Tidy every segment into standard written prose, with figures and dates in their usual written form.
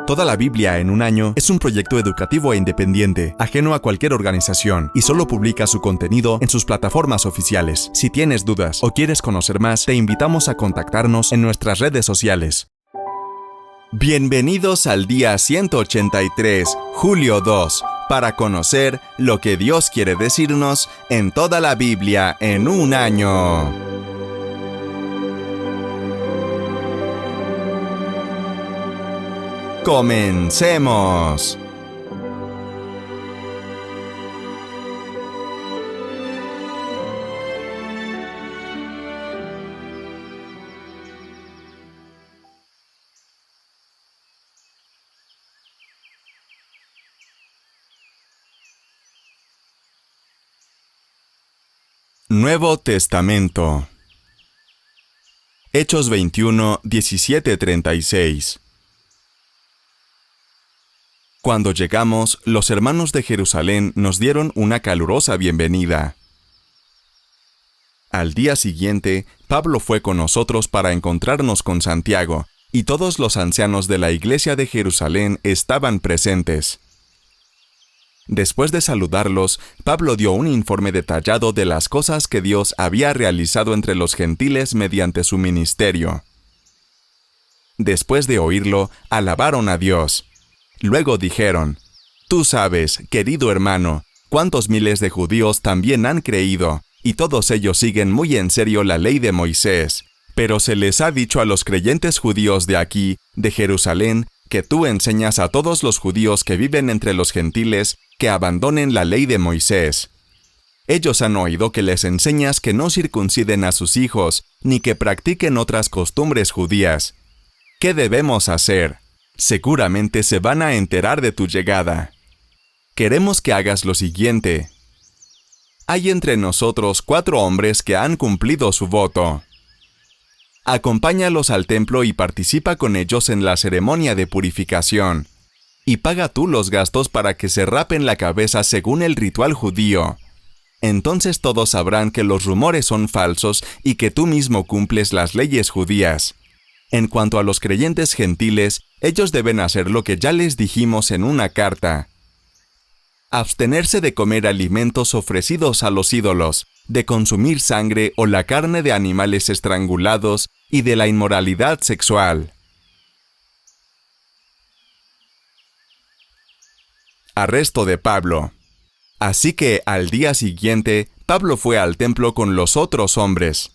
Toda la Biblia en un año es un proyecto educativo e independiente, ajeno a cualquier organización, y solo publica su contenido en sus plataformas oficiales. Si tienes dudas o quieres conocer más, te invitamos a contactarnos en nuestras redes sociales. Bienvenidos al día 183, julio 2, para conocer lo que Dios quiere decirnos en toda la Biblia en un año. ¡Comencemos! Nuevo Testamento. Hechos 21, 17-36. Cuando llegamos, los hermanos de Jerusalén nos dieron una calurosa bienvenida. Al día siguiente, Pablo fue con nosotros para encontrarnos con Santiago, y todos los ancianos de la iglesia de Jerusalén estaban presentes. Después de saludarlos, Pablo dio un informe detallado de las cosas que Dios había realizado entre los gentiles mediante su ministerio. Después de oírlo, alabaron a Dios. Luego dijeron: «Tú sabes, querido hermano, cuántos miles de judíos también han creído, y todos ellos siguen muy en serio la ley de Moisés. Pero se les ha dicho a los creyentes judíos de aquí, de Jerusalén, que tú enseñas a todos los judíos que viven entre los gentiles que abandonen la ley de Moisés. Ellos han oído que les enseñas que no circunciden a sus hijos, ni que practiquen otras costumbres judías. ¿Qué debemos hacer? Seguramente se van a enterar de tu llegada. Queremos que hagas lo siguiente. Hay entre nosotros 4 hombres que han cumplido su voto. Acompáñalos al templo y participa con ellos en la ceremonia de purificación. Y paga tú los gastos para que se rapen la cabeza según el ritual judío. Entonces todos sabrán que los rumores son falsos y que tú mismo cumples las leyes judías. En cuanto a los creyentes gentiles, ellos deben hacer lo que ya les dijimos en una carta. Abstenerse de comer alimentos ofrecidos a los ídolos, de consumir sangre o la carne de animales estrangulados y de la inmoralidad sexual. Arresto de Pablo. Así que al día siguiente, Pablo fue al templo con los otros hombres.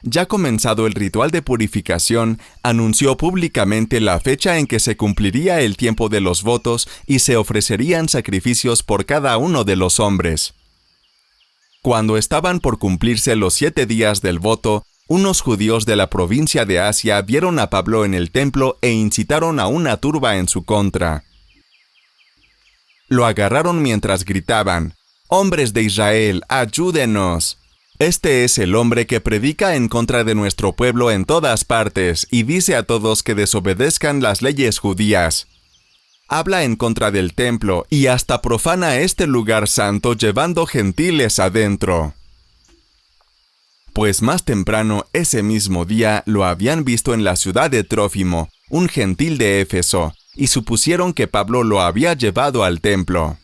Ya comenzado el ritual de purificación, anunció públicamente la fecha en que se cumpliría el tiempo de los votos y se ofrecerían sacrificios por cada uno de los hombres. Cuando estaban por cumplirse los 7 días del voto, unos judíos de la provincia de Asia vieron a Pablo en el templo e incitaron a una turba en su contra. Lo agarraron mientras gritaban: «¡Hombres de Israel, ayúdenos! Este es el hombre que predica en contra de nuestro pueblo en todas partes y dice a todos que desobedezcan las leyes judías. Habla en contra del templo y hasta profana este lugar santo llevando gentiles adentro». Pues más temprano ese mismo día lo habían visto en la ciudad de Trófimo, un gentil de Éfeso, y supusieron que Pablo lo había llevado al templo.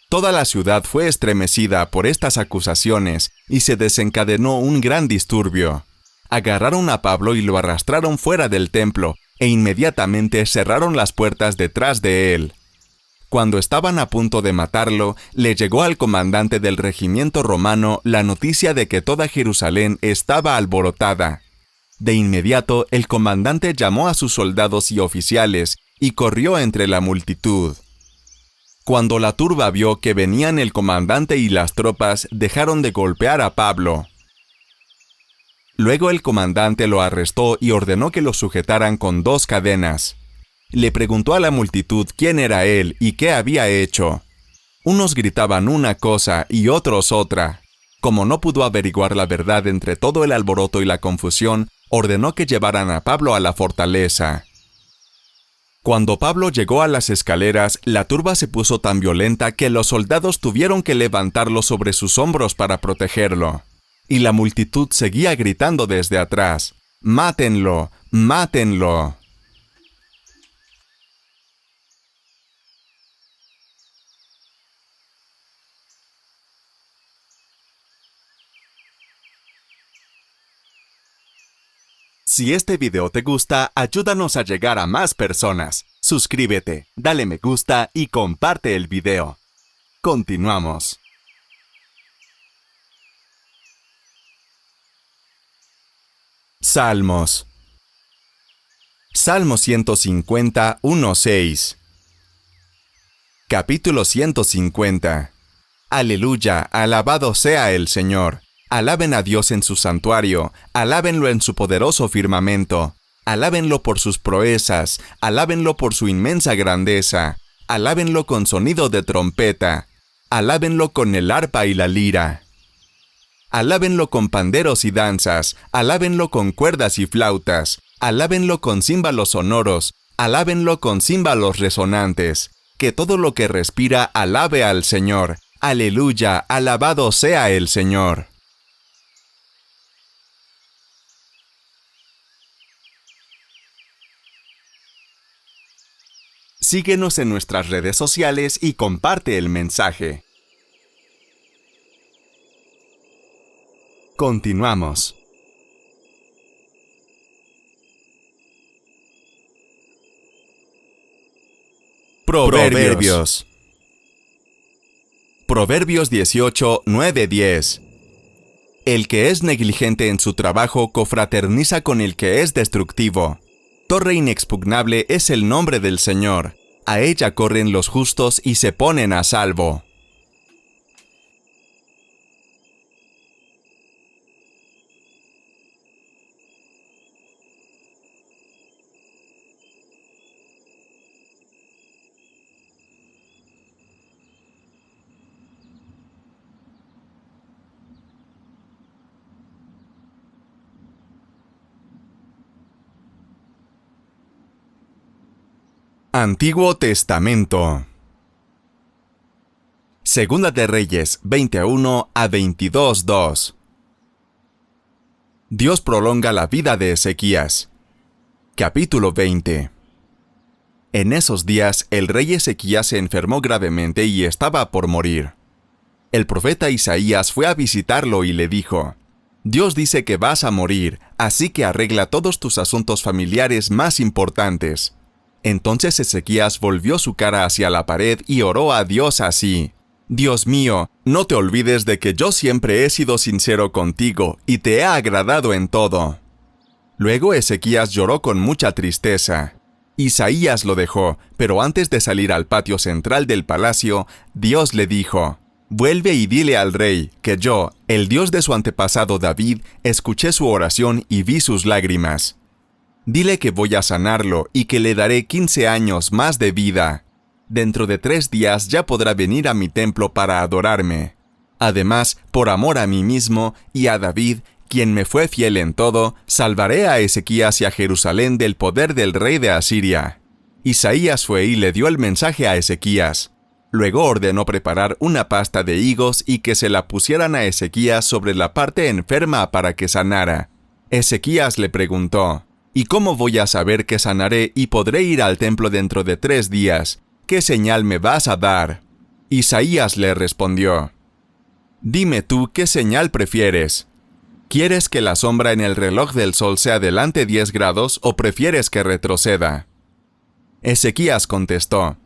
Toda la ciudad fue estremecida por estas acusaciones y se desencadenó un gran disturbio. Agarraron a Pablo y lo arrastraron fuera del templo e inmediatamente cerraron las puertas detrás de él. Cuando estaban a punto de matarlo, le llegó al comandante del regimiento romano la noticia de que toda Jerusalén estaba alborotada. De inmediato, el comandante llamó a sus soldados y oficiales y corrió entre la multitud. Cuando la turba vio que venían el comandante y las tropas, dejaron de golpear a Pablo. Luego el comandante lo arrestó y ordenó que lo sujetaran con 2 cadenas. Le preguntó a la multitud quién era él y qué había hecho. Unos gritaban una cosa y otros otra. Como no pudo averiguar la verdad entre todo el alboroto y la confusión, ordenó que llevaran a Pablo a la fortaleza. Cuando Pablo llegó a las escaleras, la turba se puso tan violenta que los soldados tuvieron que levantarlo sobre sus hombros para protegerlo. Y la multitud seguía gritando desde atrás: «¡Mátenlo! ¡Mátenlo!». Si este video te gusta, ayúdanos a llegar a más personas. Suscríbete, dale me gusta y comparte el video. Continuamos. Salmos. Salmo 150, 1-6. Capítulo 150. Aleluya, alabado sea el Señor. Alaben a Dios en su santuario, alábenlo en su poderoso firmamento. Alábenlo por sus proezas, alábenlo por su inmensa grandeza. Alábenlo con sonido de trompeta. Alábenlo con el arpa y la lira. Alábenlo con panderos y danzas, alábenlo con cuerdas y flautas, alábenlo con címbalos sonoros, alábenlo con címbalos resonantes. Que todo lo que respira alabe al Señor. Aleluya, alabado sea el Señor. Síguenos en nuestras redes sociales y comparte el mensaje. Continuamos. Proverbios. Proverbios 18, 9-10. El que es negligente en su trabajo confraterniza con el que es destructivo. Torre inexpugnable es el nombre del Señor. A ella corren los justos y se ponen a salvo. Antiguo Testamento. Segunda de Reyes 21-22-2. Dios prolonga la vida de Ezequías. Capítulo 20. En esos días el rey Ezequías se enfermó gravemente y estaba por morir. El profeta Isaías fue a visitarlo y le dijo: Dios dice que vas a morir, así que arregla todos tus asuntos familiares más importantes. Entonces Ezequías volvió su cara hacia la pared y oró a Dios así: Dios mío, no te olvides de que yo siempre he sido sincero contigo y te he agradado en todo. Luego Ezequías lloró con mucha tristeza. Isaías lo dejó, pero antes de salir al patio central del palacio, Dios le dijo: Vuelve y dile al rey que yo, el Dios de su antepasado David, escuché su oración y vi sus lágrimas. Dile que voy a sanarlo y que le daré 15 años más de vida. Dentro de 3 días ya podrá venir a mi templo para adorarme. Además, por amor a mí mismo y a David, quien me fue fiel en todo, salvaré a Ezequías y a Jerusalén del poder del rey de Asiria. Isaías fue y le dio el mensaje a Ezequías. Luego ordenó preparar una pasta de higos y que se la pusieran a Ezequías sobre la parte enferma para que sanara. Ezequías le preguntó: ¿Y cómo voy a saber que sanaré y podré ir al templo dentro de 3 días? ¿Qué señal me vas a dar? Isaías le respondió: Dime tú qué señal prefieres. ¿Quieres que la sombra en el reloj del sol se adelante 10 grados o prefieres que retroceda? Ezequías contestó: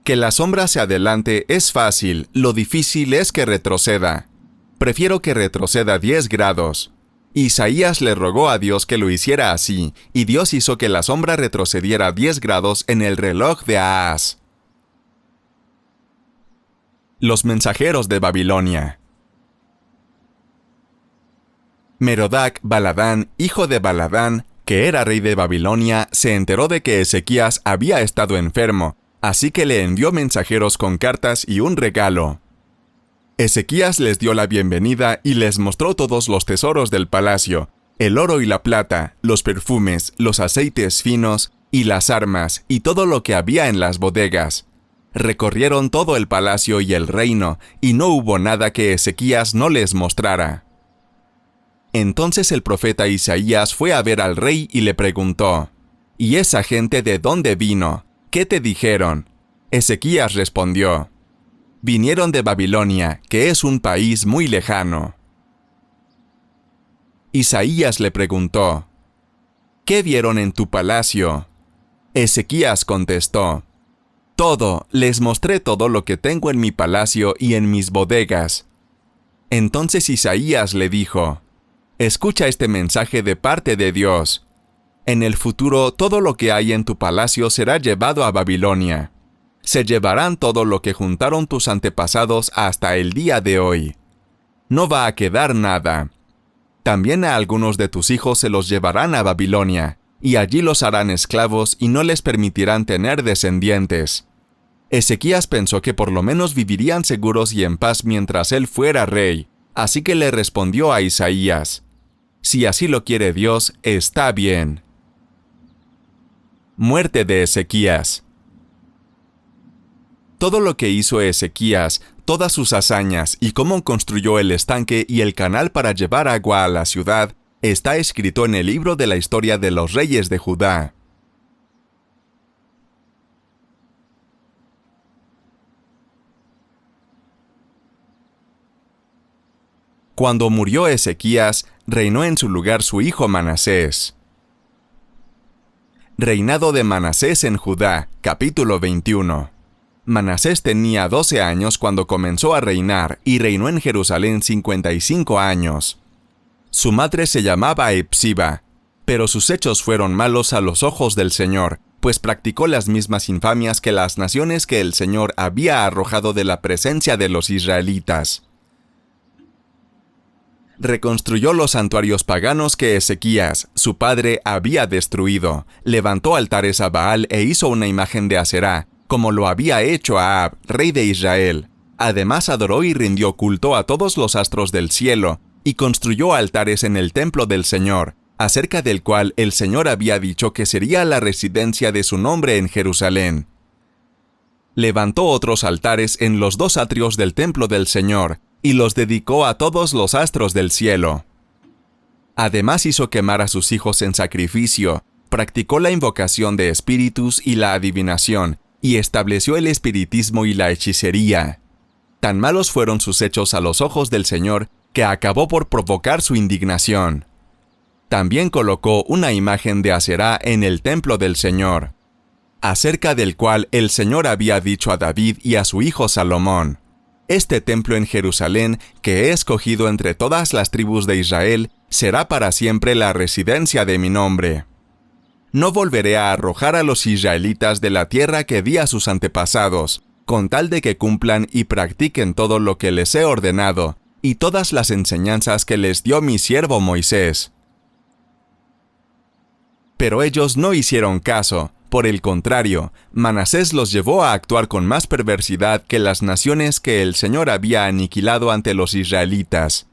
Que la sombra se adelante es fácil, lo difícil es que retroceda. Prefiero que retroceda 10 grados. Isaías le rogó a Dios que lo hiciera así, y Dios hizo que la sombra retrocediera 10 grados en el reloj de Ahaz. Los mensajeros de Babilonia. Merodach Baladán, hijo de Baladán, que era rey de Babilonia, se enteró de que Ezequías había estado enfermo, así que le envió mensajeros con cartas y un regalo. Ezequías les dio la bienvenida y les mostró todos los tesoros del palacio, el oro y la plata, los perfumes, los aceites finos y las armas y todo lo que había en las bodegas. Recorrieron todo el palacio y el reino, y no hubo nada que Ezequías no les mostrara. Entonces el profeta Isaías fue a ver al rey y le preguntó: ¿Y esa gente de dónde vino? ¿Qué te dijeron? Ezequías respondió: Vinieron de Babilonia, que es un país muy lejano. Isaías le preguntó: ¿Qué vieron en tu palacio? Ezequías contestó: Todo, les mostré todo lo que tengo en mi palacio y en mis bodegas. Entonces Isaías le dijo: Escucha este mensaje de parte de Dios. En el futuro todo lo que hay en tu palacio será llevado a Babilonia. Se llevarán todo lo que juntaron tus antepasados hasta el día de hoy. No va a quedar nada. También a algunos de tus hijos se los llevarán a Babilonia, y allí los harán esclavos y no les permitirán tener descendientes. Ezequías pensó que por lo menos vivirían seguros y en paz mientras él fuera rey, así que le respondió a Isaías: Si así lo quiere Dios, está bien. Muerte de Ezequías. Todo lo que hizo Ezequías, todas sus hazañas y cómo construyó el estanque y el canal para llevar agua a la ciudad, está escrito en el libro de la historia de los reyes de Judá. Cuando murió Ezequías, reinó en su lugar su hijo Manasés. Reinado de Manasés en Judá, capítulo 21. Manasés tenía 12 años cuando comenzó a reinar y reinó en Jerusalén 55 años. Su madre se llamaba Hepsiba, pero sus hechos fueron malos a los ojos del Señor, pues practicó las mismas infamias que las naciones que el Señor había arrojado de la presencia de los israelitas. Reconstruyó los santuarios paganos que Ezequías, su padre, había destruido, levantó altares a Baal e hizo una imagen de Aserá, como lo había hecho Ahab, rey de Israel. Además adoró y rindió culto a todos los astros del cielo, y construyó altares en el templo del Señor, acerca del cual el Señor había dicho que sería la residencia de su nombre en Jerusalén. Levantó otros altares en los 2 atrios del templo del Señor, y los dedicó a todos los astros del cielo. Además hizo quemar a sus hijos en sacrificio, practicó la invocación de espíritus y la adivinación, y estableció el espiritismo y la hechicería. Tan malos fueron sus hechos a los ojos del Señor, que acabó por provocar su indignación. También colocó una imagen de Aserá en el templo del Señor, acerca del cual el Señor había dicho a David y a su hijo Salomón: Este templo en Jerusalén, que he escogido entre todas las tribus de Israel, será para siempre la residencia de mi nombre. No volveré a arrojar a los israelitas de la tierra que di a sus antepasados, con tal de que cumplan y practiquen todo lo que les he ordenado, y todas las enseñanzas que les dio mi siervo Moisés. Pero ellos no hicieron caso. Por el contrario, Manasés los llevó a actuar con más perversidad que las naciones que el Señor había aniquilado ante los israelitas.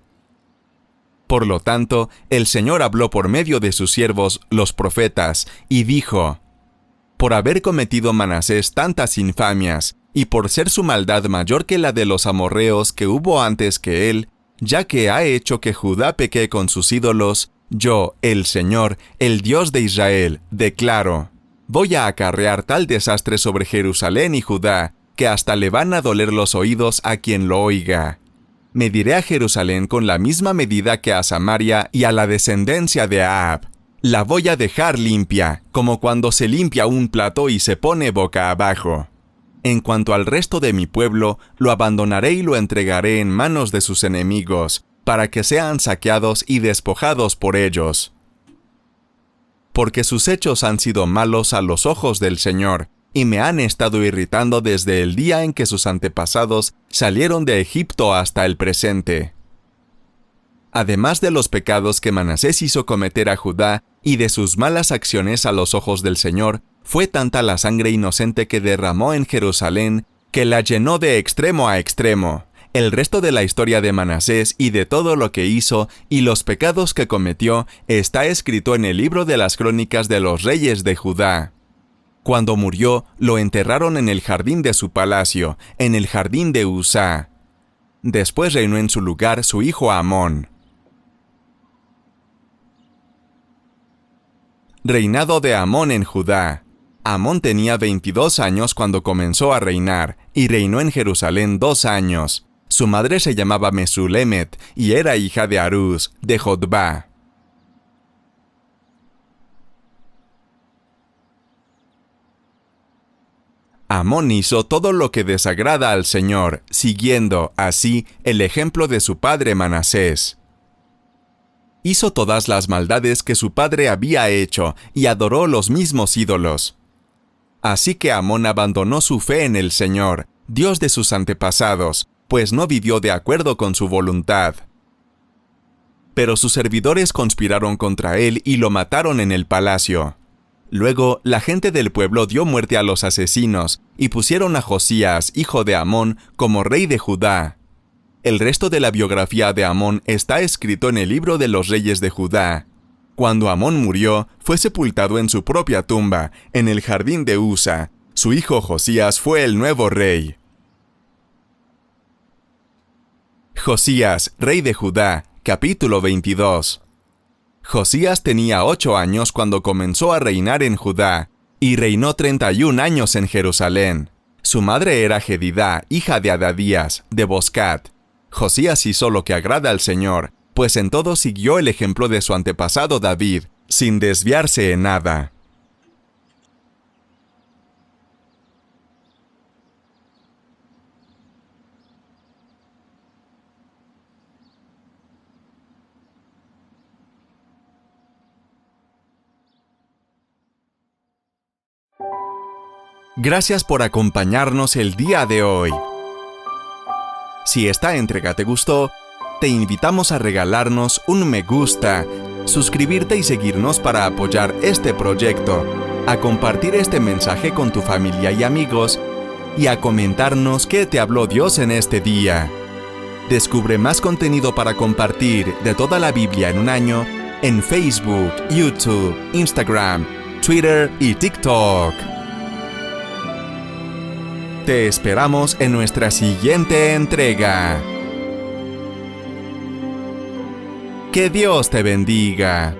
Por lo tanto, el Señor habló por medio de sus siervos, los profetas, y dijo: Por haber cometido Manasés tantas infamias, y por ser su maldad mayor que la de los amorreos que hubo antes que él, ya que ha hecho que Judá peque con sus ídolos, yo, el Señor, el Dios de Israel, declaro: voy a acarrear tal desastre sobre Jerusalén y Judá, que hasta le van a doler los oídos a quien lo oiga. Mediré a Jerusalén con la misma medida que a Samaria y a la descendencia de Ahab. La voy a dejar limpia, como cuando se limpia un plato y se pone boca abajo. En cuanto al resto de mi pueblo, lo abandonaré y lo entregaré en manos de sus enemigos, para que sean saqueados y despojados por ellos. Porque sus hechos han sido malos a los ojos del Señor, y me han estado irritando desde el día en que sus antepasados salieron de Egipto hasta el presente. Además de los pecados que Manasés hizo cometer a Judá y de sus malas acciones a los ojos del Señor, fue tanta la sangre inocente que derramó en Jerusalén que la llenó de extremo a extremo. El resto de la historia de Manasés y de todo lo que hizo y los pecados que cometió está escrito en el libro de las crónicas de los reyes de Judá. Cuando murió, lo enterraron en el jardín de su palacio, en el jardín de Usá. Después reinó en su lugar su hijo Amón. Reinado de Amón en Judá. Amón tenía 22 años cuando comenzó a reinar, y reinó en Jerusalén 2 años. Su madre se llamaba Mesulemet, y era hija de Harús, de Jotbá. Amón hizo todo lo que desagrada al Señor, siguiendo, así, el ejemplo de su padre Manasés. Hizo todas las maldades que su padre había hecho y adoró los mismos ídolos. Así que Amón abandonó su fe en el Señor, Dios de sus antepasados, pues no vivió de acuerdo con su voluntad. Pero sus servidores conspiraron contra él y lo mataron en el palacio. Luego, la gente del pueblo dio muerte a los asesinos y pusieron a Josías, hijo de Amón, como rey de Judá. El resto de la biografía de Amón está escrito en el libro de los reyes de Judá. Cuando Amón murió, fue sepultado en su propia tumba, en el jardín de Usa. Su hijo Josías fue el nuevo rey. Josías, rey de Judá, capítulo 22. Josías tenía 8 años cuando comenzó a reinar en Judá, y reinó 31 años en Jerusalén. Su madre era Jedidá, hija de Adadías, de Boscat. Josías hizo lo que agrada al Señor, pues en todo siguió el ejemplo de su antepasado David, sin desviarse en nada. Gracias por acompañarnos el día de hoy. Si esta entrega te gustó, te invitamos a regalarnos un me gusta, suscribirte y seguirnos para apoyar este proyecto, a compartir este mensaje con tu familia y amigos, y a comentarnos qué te habló Dios en este día. Descubre más contenido para compartir de toda la Biblia en un año en Facebook, YouTube, Instagram, Twitter y TikTok. Te esperamos en nuestra siguiente entrega. Que Dios te bendiga.